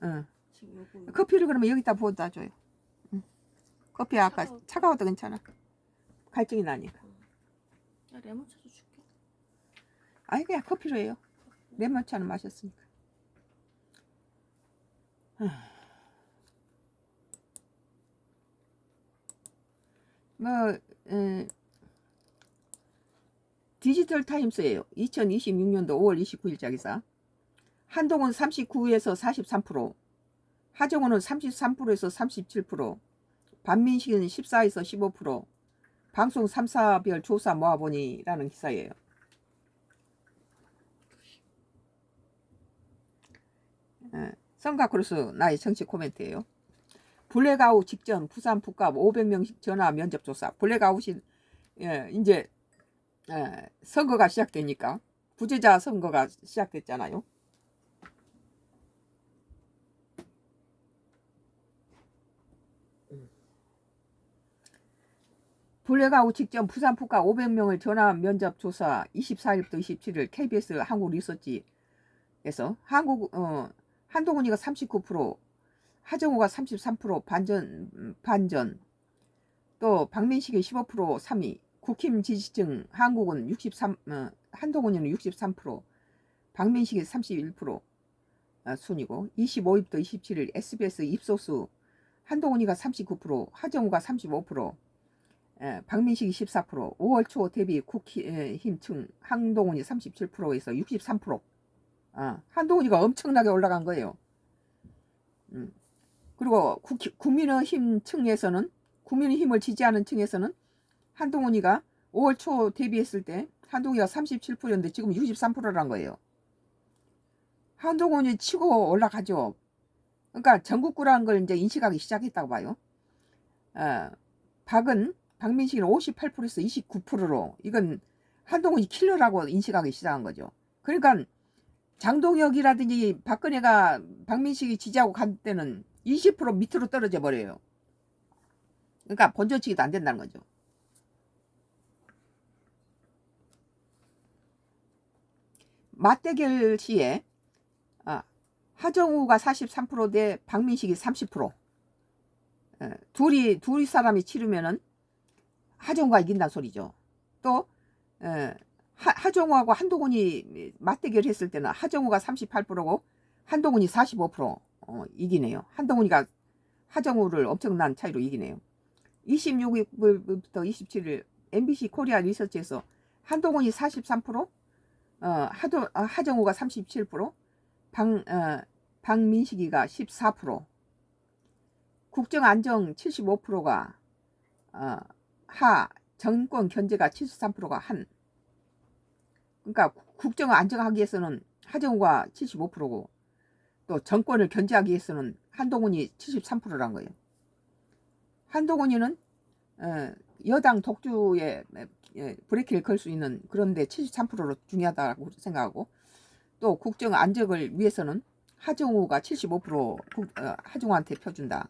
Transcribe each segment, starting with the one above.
응. 지금 요거 커피를 그러면 여기다 부어다 줘요. 응. 커피 아까 차가워도 괜찮아. 갈증이 나니까. 야, 레몬차도 줄게. 아니 그냥 커피로 해요. 레몬차는 마셨으니까. 뭐 디지털 타임스예요. 2026년도 5월 29일자 기사. 한동훈 39에서 43%, 하정우는 33%에서 37%, 반민식은 14에서 15%, 방송 3사별 조사 모아보니라는 기사예요. 성가크루스 나의 정치 코멘트예요. 블랙아웃 직전 부산 북갑 500명씩 전화 면접 조사. 블랙아웃이 이제 선거가 시작되니까 부재자 선거가 시작됐잖아요. 블랙아웃 직전 부산 북갑 500명을 전화 면접 조사 24일부터 27일 KBS 한국 리서치에서 한동훈이가 39%, 하정우가 33% 반전, 또 박민식이 15% 3위, 국힘 지지층 한국은 63, 한동훈이는 63%, 박민식이 31% 순이고 25일부터 27일 SBS 입소수 한동훈이가 39%, 하정우가 35%, 박민식이 14%, 5월 초 대비 국힘층 한동훈이 37%에서 63%. 한동훈이가 엄청나게 올라간 거예요. 그리고 국민의힘 층에서는, 국민의힘을 지지하는 층에서는 한동훈이가 5월 초 대비했을 때 한동훈이가 37%였는데 지금 63%란 거예요. 한동훈이 치고 올라가죠. 그러니까 전국구라는 걸 이제 인식하기 시작했다고 봐요. 박민식은 58%에서 29%로 이건 한동훈이 킬러라고 인식하기 시작한 거죠. 그러니까 장동혁이라든지 박근혜가 박민식이 지지하고 간 때는 20% 밑으로 떨어져 버려요. 그러니까 본전치기도 안 된다는 거죠. 맞대결 시에 하정우가 43% 대 박민식이 30%. 둘이 사람이 치르면은 하정우가 이긴다는 소리죠. 또 하정우하고 한동훈이 맞대결 했을 때는 하정우가 38%고 한동훈이 45% 이기네요. 한동훈이가 하정우를 엄청난 차이로 이기네요. 26일부터 27일 MBC 코리아 리서치에서 한동훈이 43%, 하정우가 37%, 박민식이가 14%, 국정안정 75%가 정권 견제가 73%가 한. 그러니까 국정을 안정하기 위해서는 하정우가 75%고 또 정권을 견제하기 위해서는 한동훈이 73%란 거예요. 한동훈이는 여당 독주에 브레이크를 걸 수 있는, 그런데 73%로 중요하다고 생각하고, 또 국정 안정을 위해서는 하정우가 75% 하정우한테 펴준다.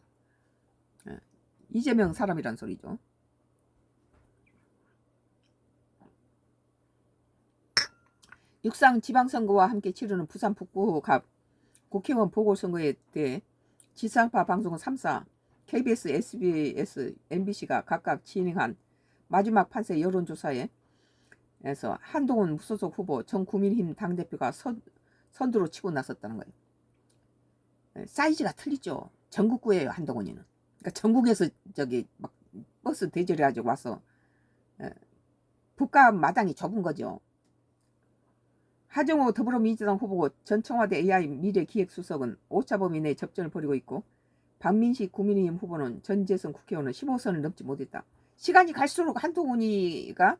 이재명 사람이란 소리죠. 육상 지방선거와 함께 치르는 부산 북부갑 국회의원 보궐선거에 대해 지상파 방송은 3사, KBS, SBS, MBC가 각각 진행한 마지막 판세 여론조사에서 한동훈 무소속 후보 전 국민의힘 당대표가 선두로 치고 나섰다는 거예요. 사이즈가 틀리죠. 전국구예요, 한동훈이는. 그러니까 전국에서 막 버스 대절해 가지고 와서 북값 마당이 좁은 거죠. 하정우 더불어민주당 후보 전 청와대 AI 미래기획수석은 오차범위 내 접전을 벌이고 있고, 박민식 국민의힘 후보는 전재선 국회의원은 15선을 넘지 못했다. 시간이 갈수록 한동훈이가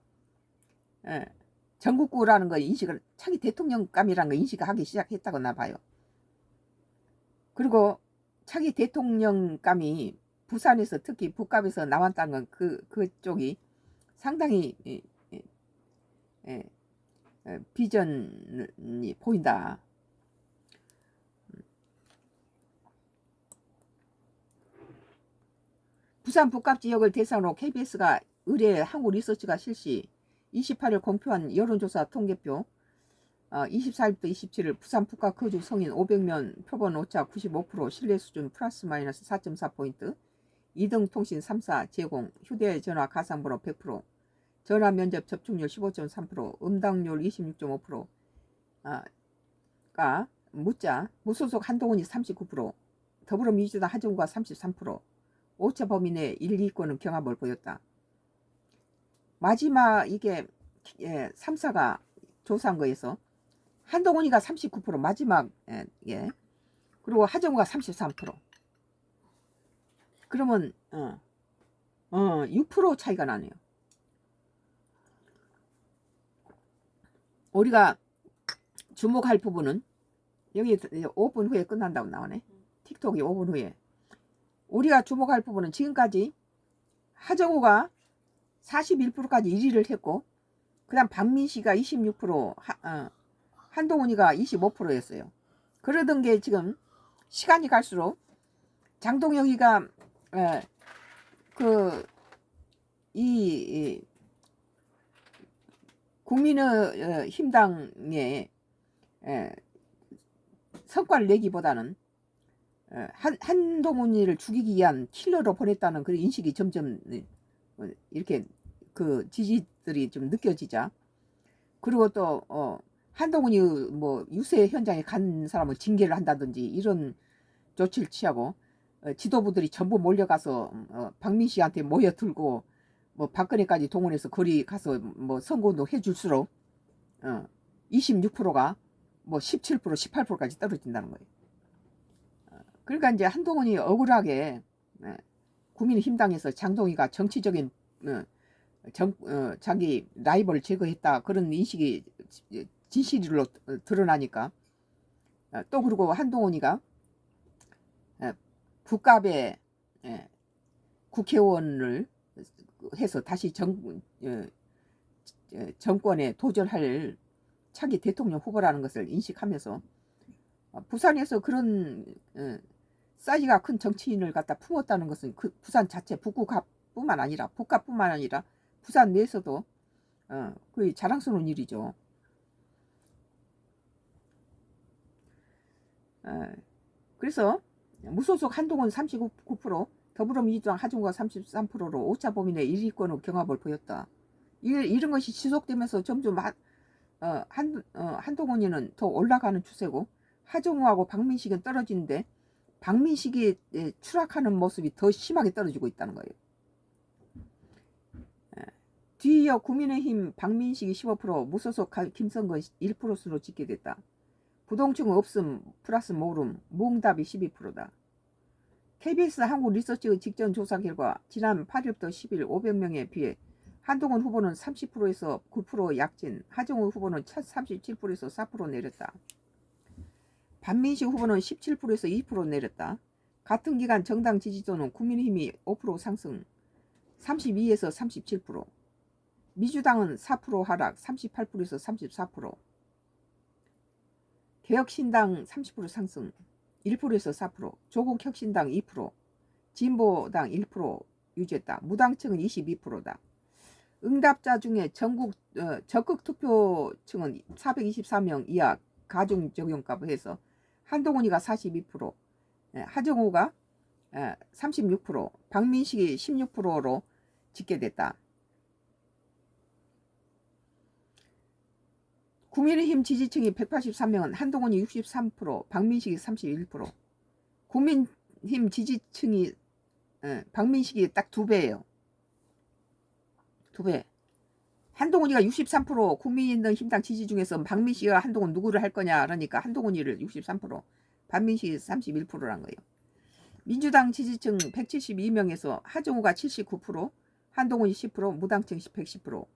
전국구라는 거 인식을, 차기 대통령감이라는 거 인식하기 시작했다고 나 봐요. 그리고 차기 대통령감이 부산에서 특히 북갑에서 나왔다는 건 그쪽이 상당히 비전이 보인다. 부산 북갑 지역을 대상으로 KBS가 의뢰 한국 리서치가 실시 28일 공표한 여론조사 통계표 24일부터 27일 부산 북각 거주 성인 500명 표본 오차 95% 신뢰 수준 플러스 마이너스 4.4포인트 2등 통신 3사 제공 휴대전화 가상번호 100% 전화 면접 접촉률 15.3% 응답률 26.5%가 무자 무소속 한동훈이 39% 더불어민주당 하정우가 33% 오차 범위 내 1, 2권은 경합을 보였다. 마지막 이게 3사가 조사한 거에서 한동훈이가 39% 마지막 그리고 하정우가 33% 그러면 6% 차이가 나네요. 우리가 주목할 부분은 여기 5분 후에 끝난다고 나오네. 틱톡이 5분 후에. 우리가 주목할 부분은 지금까지 하정우가 41%까지 1위를 했고 그 다음 박민씨가 26% 한동훈이가 25%였어요. 그러던 게 지금 시간이 갈수록 장동혁이가 이 국민의힘당에 성과를 내기보다는 한동훈이를 죽이기 위한 킬러로 보냈다는 그런 인식이 점점 이렇게 그 지지들이 좀 느껴지자 그리고 또 한동훈이 뭐 유세 현장에 간 사람을 징계를 한다든지 이런 조치를 취하고 지도부들이 전부 몰려가서 박민씨한테 모여들고 뭐 박근혜까지 동원해서 거리 가서 뭐 선거운동 해줄수록 26%가 뭐 17% 18%까지 떨어진다는 거예요. 그러니까 이제 한동훈이 억울하게 국민의힘당에서 장동희가 정치적인 자기 라이벌을 제거했다 그런 인식이 진실로 드러나니까 또 그리고 한동훈이가 국갑에 국회의원을 해서 다시 정권에 도전할 차기 대통령 후보라는 것을 인식하면서 부산에서 그런 사이즈가 큰 정치인을 갖다 품었다는 것은 그 부산 자체 북구갑뿐만 아니라 북갑뿐만 아니라 부산 내에서도 거의 자랑스러운 일이죠. 그래서 무소속 한동훈 39%, 더불어민주당 하정우가 33%로 오차 범위 내 1위권의 경합을 보였다. 이런 것이 지속되면서 점점 한동훈이는 더 올라가는 추세고 하정우하고 박민식은 떨어지는데 박민식이 추락하는 모습이 더 심하게 떨어지고 있다는 거예요. 뒤이어 국민의힘 박민식이 15%, 무소속 김성근 1%로 집계됐다. 부동층 없음 플러스 모름, 무응답이 12%다. KBS 한국 리서치의 직전 조사 결과 지난 8일부터 10일 500명에 비해 한동훈 후보는 30%에서 9% 약진, 하정우 후보는 37%에서 4% 내렸다. 박민식 후보는 17%에서 2% 내렸다. 같은 기간 정당 지지도는 국민의힘이 5% 상승, 32에서 37%, 민주당은 4% 하락, 38%에서 34%, 개혁신당 30% 상승, 1%에서 4%, 조국혁신당 2%, 진보당 1% 유지했다. 무당층은 22%다. 응답자 중에 전국 적극 투표층은 424명 이하 가중 적용값을 해서 한동훈이가 42%, 하정우가 36%, 박민식이 16%로 집계됐다. 국민의힘 지지층이 183명은 한동훈이 63%, 박민식이 31%. 국민의힘 지지층이 박민식이 딱 2배예요. 2배. 한동훈이가 63%, 국민의힘당 지지 중에서 박민식이가 한동훈 누구를 할 거냐 그러니까 한동훈이를 63%, 박민식이 31%란 거예요. 민주당 지지층 172명에서 하정우가 79%, 한동훈이 10%, 무당층 110%.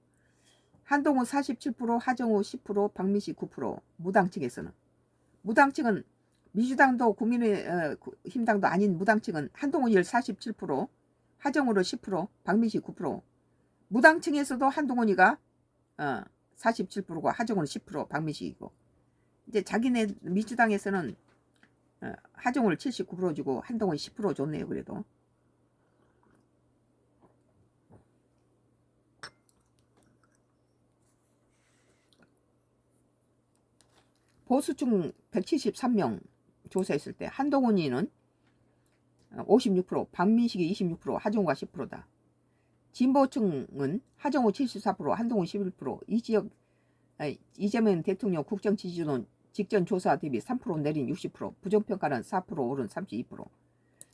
한동훈 47%, 하정우 10%, 박민식 9%. 무당층에서는. 무당층은 민주당도 국민의힘당도 아닌 무당층은 한동훈이 47%, 하정우를 10%, 박민식 9%. 무당층에서도 한동훈이가 47%고 하정우는 10%, 박민식이고. 이제 자기네 민주당에서는 하정우를 79% 주고 한동훈 10% 줬네요. 그래도. 보수층 173명 조사했을 때 한동훈이는 56%, 박민식이 26%, 하정우가 10%다. 진보층은 하정우 74%, 한동훈 11%. 이 지역 이재명 대통령 국정 지지도는 직전 조사 대비 3% 내린 60%, 부정평가는 4% 오른 32%.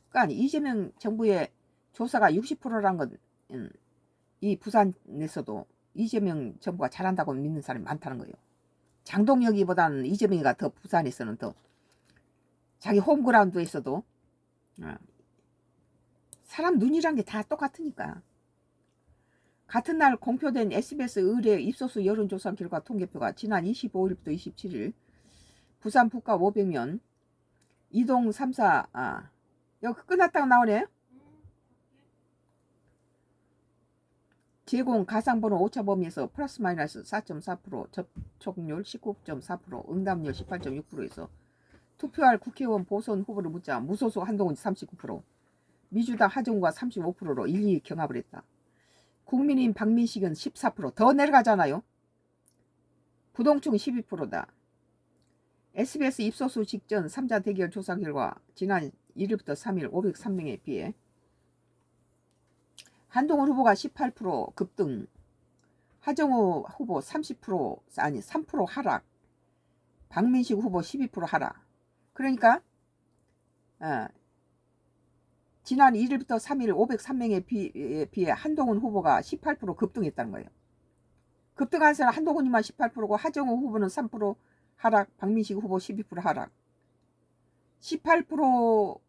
그러니까 이재명 정부의 조사가 60%란 건 이 부산에서도 이재명 정부가 잘한다고 믿는 사람이 많다는 거예요. 장동혁이보다는 이재명이가 더 부산에서는 더 자기 홈그라운드에서도 사람 눈이란 게 다 똑같으니까. 같은 날 공표된 SBS 의뢰 입소수 여론조사 결과 통계표가 지난 25일부터 27일 부산 부가 500면 이동 3사 여기 끝났다고 나오네. 제공 가상번호 오차 범위에서 플러스 마이너스 4.4%, 접촉률 19.4%, 응답률 18.6%에서 투표할 국회의원 보선 후보를 묻자 무소속 한동훈 39%, 미주당 하정우가 35%로 일일이 경합을 했다. 국민의힘 박민식은 14%더 내려가잖아요. 부동층 12%다. SBS 입소수 직전 3자 대결 조사 결과 지난 1일부터 3일 503명에 비해 한동훈 후보가 18% 급등, 하정우 후보 3% 하락, 박민식 후보 12% 하락. 그러니까 지난 1일부터 3일 503명에 비해 한동훈 후보가 18% 급등했다는 거예요. 급등한 사람 한동훈이만 18%고 하정우 후보는 3% 하락, 박민식 후보 12% 하락. 18%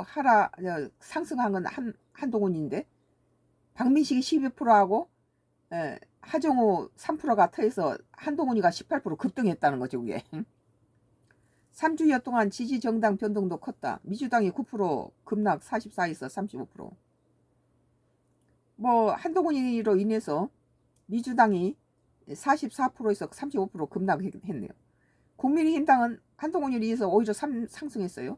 하락 상승한 건 한동훈인데 박민식이 12%하고 하정우 3%가 터해서 한동훈이가 18% 급등했다는 거죠. 그게 3주여 동안 지지 정당 변동도 컸다. 민주당이 9% 급락 44에서 35%. 뭐 한동훈이로 인해서 민주당이 44%에서 35% 급락했네요. 국민의힘당은 한동훈이로 인해서 오히려 상승했어요.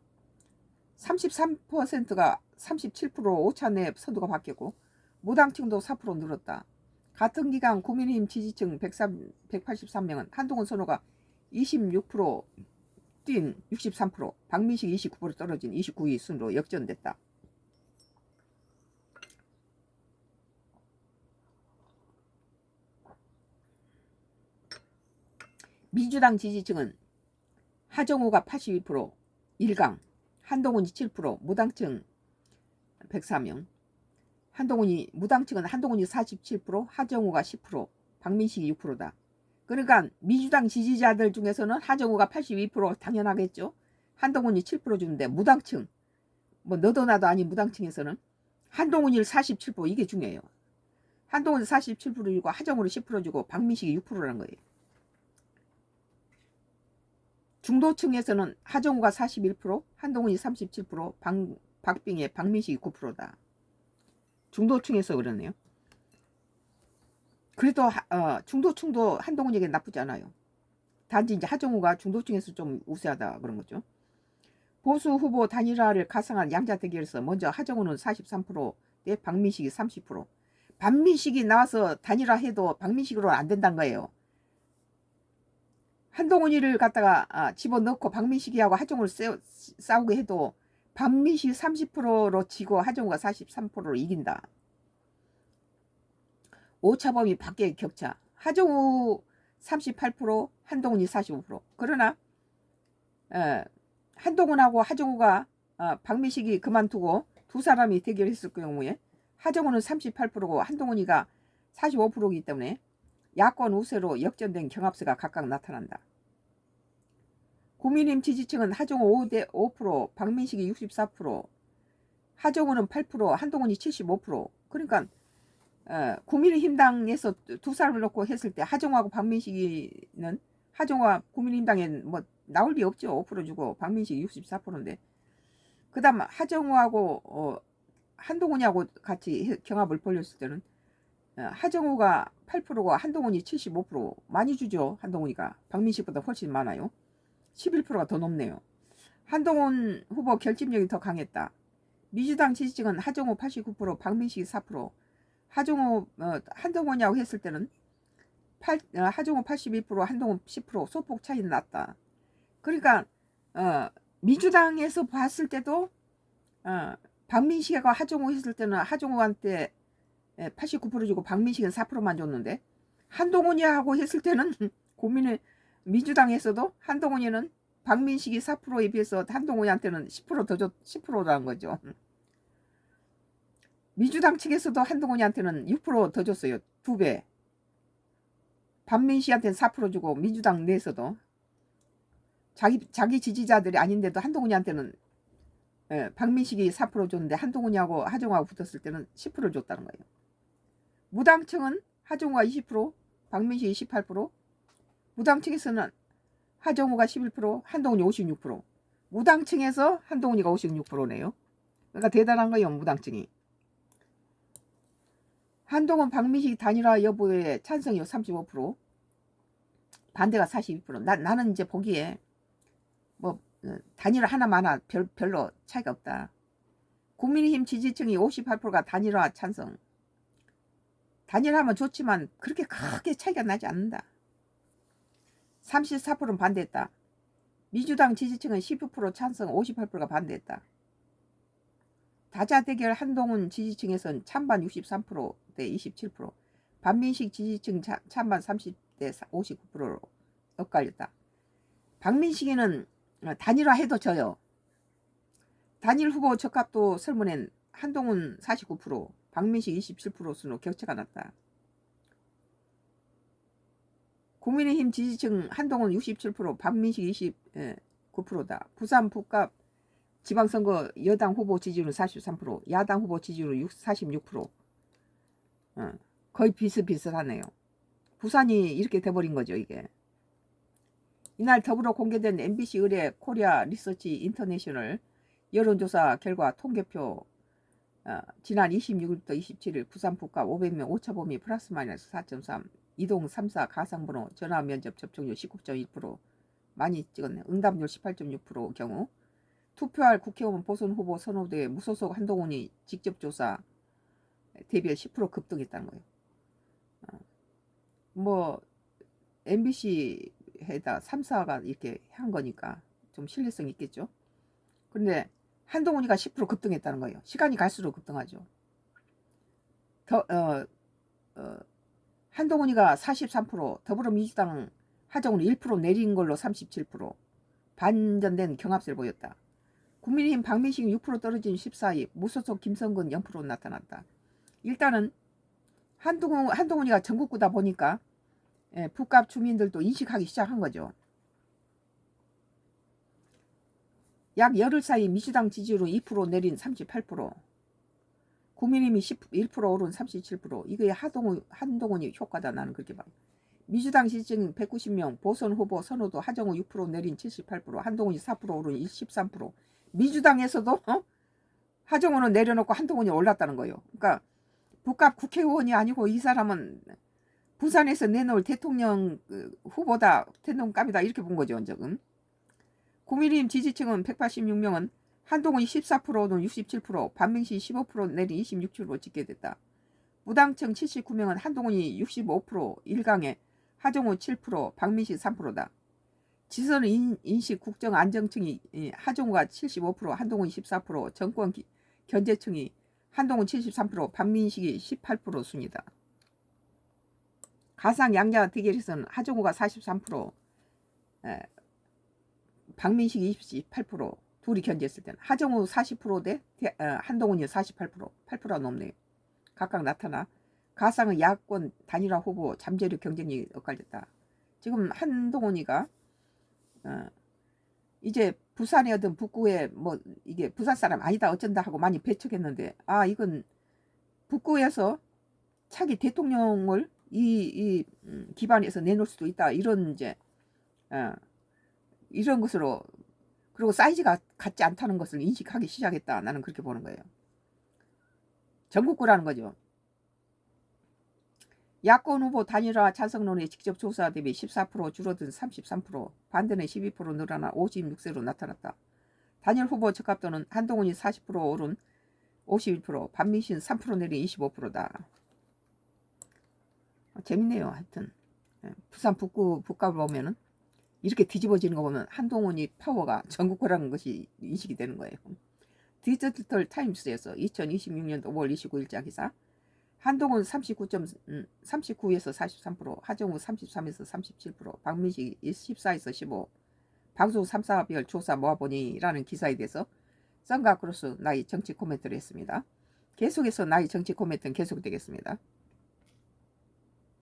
33%가 37% 오차 내 선두가 바뀌었고 무당층도 4% 늘었다. 같은 기간 국민의힘 지지층 183명은 한동훈 선호가 26% 뛴 63%, 박민식 29% 떨어진 29위 순으로 역전됐다. 민주당 지지층은 하정우가 82%, 1강, 한동훈이 7%, 무당층 104명. 무당층은 한동훈이 47%, 하정우가 10%, 박민식이 6%다. 그러니까 민주당 지지자들 중에서는 하정우가 82% 당연하겠죠. 한동훈이 7% 주는데 무당층, 뭐 너도 나도 아닌 무당층에서는 한동훈이 47% 이게 중요해요. 한동훈이 47% 주고 하정우를 10% 주고 박민식이 6%라는 거예요. 중도층에서는 하정우가 41%, 한동훈이 37%, 박빙의 박민식이 9%다. 중도층에서 그러네요. 그래도 중도층도 한동훈에게 나쁘지 않아요. 단지 이제 하정우가 중도층에서 좀 우세하다 그런 거죠. 보수 후보 단일화를 가상한 양자 대결에서 먼저 하정우는 43%대 박민식이 30%. 박민식이 나와서 단일화해도 박민식으로는 안 된다는 거예요. 한동훈이를 갖다가 집어넣고 박민식이하고 하정우를 싸우게 해도 박민식이 30%로 지고 하정우가 43%로 이긴다. 오차범위 밖의 격차. 하정우 38%, 한동훈이 45%. 그러나 한동훈하고 하정우가 박민식이 그만두고 두 사람이 대결했을 경우에 하정우는 38%고 한동훈이가 45%이기 때문에 야권 우세로 역전된 경합세가 각각 나타난다. 국민의힘 지지층은 하정우 5%, 박민식이 64%, 하정우는 8%, 한동훈이 75%. 그러니까 국민의힘당에서 두 사람을 놓고 했을 때 하정우하고 박민식이는 하정우와 국민의힘당엔 뭐 나올 리 없죠. 5% 주고 박민식이 64%인데 그 다음 하정우하고 한동훈이하고 같이 경합을 벌였을 때는 하정우가 8%고 한동훈이 75%. 많이 주죠. 한동훈이가 박민식보다 훨씬 많아요. 11%가 더 높네요. 한동훈 후보 결집력이 더 강했다. 민주당 지지층은 하정우 89%, 박민식이 4%. 한동훈이하고 했을 때는 하정우 82%, 한동훈 10% 소폭 차이는 났다. 그러니까 민주당에서 봤을 때도 박민식하고 하정우 했을 때는 하정우한테 89% 주고 박민식은 4%만 줬는데 한동훈이하고 했을 때는 고민을 민주당에서도 한동훈이는 박민식이 4%에 비해서 한동훈이한테는 10%더 줬, 10%라는 거죠. 민주당 측에서도 한동훈이한테는 6%더 줬어요. 2배. 박민식한테는 4% 주고 민주당 내에서도 자기 지지자들이 아닌데도 한동훈이한테는 박민식이 4% 줬는데 한동훈이하고 하정우하고 붙었을 때는 10%를 줬다는 거예요. 무당층은 하정우가 20%, 박민식이 18%, 무당층에서는 하정우가 11%, 한동훈이 56%. 무당층에서 한동훈이가 56%네요. 그러니까 대단한 거예요, 무당층이. 한동훈 박민식 단일화 여부에 찬성이 35%, 반대가 42%. 나는 이제 보기에 뭐 단일화 하나 마나 별로 차이가 없다. 국민의힘 지지층이 58%가 단일화 찬성. 단일화하면 좋지만 그렇게 크게 차이가 나지 않는다. 34%는 반대했다. 민주당 지지층은 12% 찬성, 58%가 반대했다. 다자대결 한동훈 지지층에선 찬반 63%대 27%, 반민식 지지층 찬반 30대 59%로 엇갈렸다. 박민식이는 단일화 해도 져요. 단일 후보 적합도 설문엔 한동훈 49%, 박민식 27% 순으로 격차가 났다. 국민의힘 지지층 한동훈 67%, 박민식 29%다. 부산 북갑 지방선거 여당 후보 지지율은 43%, 야당 후보 지지율은 46%. 거의 비슷비슷하네요. 부산이 이렇게 돼버린 거죠, 이게. 이날 더불어 공개된 MBC 의뢰 코리아 리서치 인터내셔널 여론조사 결과 통계표 지난 26일부터 27일 부산 북갑 500명 오차범위 플러스 마이너스 4.3, 이동 3사 가상번호 전화 면접 접종률 19.1%, 많이 찍었네. 응답률 18.6% 경우 투표할 국회의원 보선 후보 선호도에 무소속 한동훈이 직접 조사 대비해 10% 급등했다는 거예요. 뭐 MBC에다 3사가 이렇게 한 거니까 좀 신뢰성 있겠죠. 근데 한동훈이가 10% 급등했다는 거예요. 시간이 갈수록 급등하죠. 한동훈이가 43%, 더불어민주당 하정우는 1% 내린 걸로 37%, 반전된 경합세를 보였다. 국민의힘 박민식이 6% 떨어진 14위, 무소속 김성근 0% 나타났다. 일단은 한동훈이가 전국구다 보니까 북갑 주민들도 인식하기 시작한 거죠. 약 열흘 사이 민주당 지지율은 2% 내린 38%, 국민의힘이 1% 오른 37%. 이게 한동훈이 효과다. 나는 그렇게 봐. 민주당 지지층 190명, 보선 후보 선호도 하정우 6% 내린 78%, 한동훈이 4% 오른 13%. 민주당에서도 하정우는 내려놓고 한동훈이 올랐다는 거예요. 그러니까 북갑 국회의원이 아니고 이 사람은 부산에서 내놓을 대통령 후보다, 대통령감이다, 이렇게 본 거죠. 지금 국민의힘 지지층은 186명은 한동훈이 14%는 67%, 반민식 15% 내린 26%로 집계됐다. 무당층 79명은 한동훈이 65%, 1강에 하정우 7%, 박민식 3%다. 지선 인식 국정 안정층이 하정우가 75%, 한동훈이 14%, 정권 견제층이 한동훈 73%, 박민식이 18% 순이다. 가상 양자 대결에서는 하정우가 43%, 박민식이 28%, 둘이 견제했을 때는 하정우 40%대 한동훈이 48%, 8%가 넘네요. 각각 나타나 가상의 야권 단일화 후보 잠재력 경쟁이 엇갈렸다. 지금 한동훈이가 이제 부산에 어떤 북구에 뭐 이게 부산 사람 아니다 어쩐다 하고 많이 배척했는데, 이건 북구에서 차기 대통령을 이 기반에서 내놓을 수도 있다, 이런 이제 이런 것으로, 그리고 사이즈가 같지 않다는 것을 인식하기 시작했다. 나는 그렇게 보는 거예요. 전국구라는 거죠. 야권 후보 단일화 찬성론의 직접 조사 대비 14% 줄어든 33%, 반대는 12% 늘어나 56세로 나타났다. 단일 후보 적합도는 한동훈이 40% 오른 51%, 반민식은 3% 내린 25%다. 재밌네요. 하여튼 부산 북갑을 보면은 이렇게 뒤집어지는 거 보면 한동훈이 파워가 전국구라는 것이 인식이 되는 거예요. 디지털 타임스에서 2026년도 5월 29일자 기사. 한동훈 39에서 43%, 하정우 33에서 37%, 박민식 14에서 15, 방송 3사별 조사 모아보니라는 기사에 대해서 썬가 크로스 나이 정치 코멘트를 했습니다. 계속해서 나이 정치 코멘트는 계속되겠습니다.